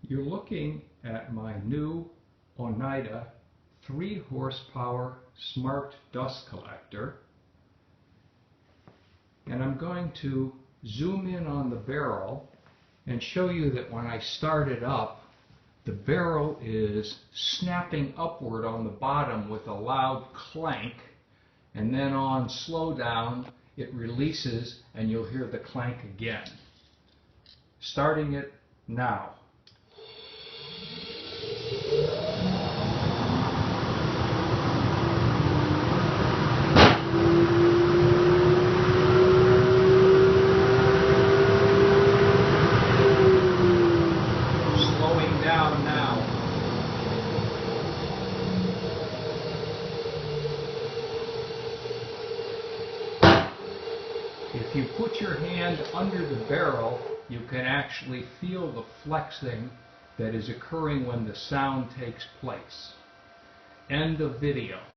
You're looking at my new Oneida 3 horsepower smart dust collector, and I'm going to zoom in on the barrel and show you that when I start it up, the barrel is snapping upward on the bottom with a loud clank, and then on slow down it releases and you'll hear the clank again. Starting it now. Slowing down now. If you put your hand under the barrel, you can actually feel the flexing that is occurring when the sound takes place. End of video.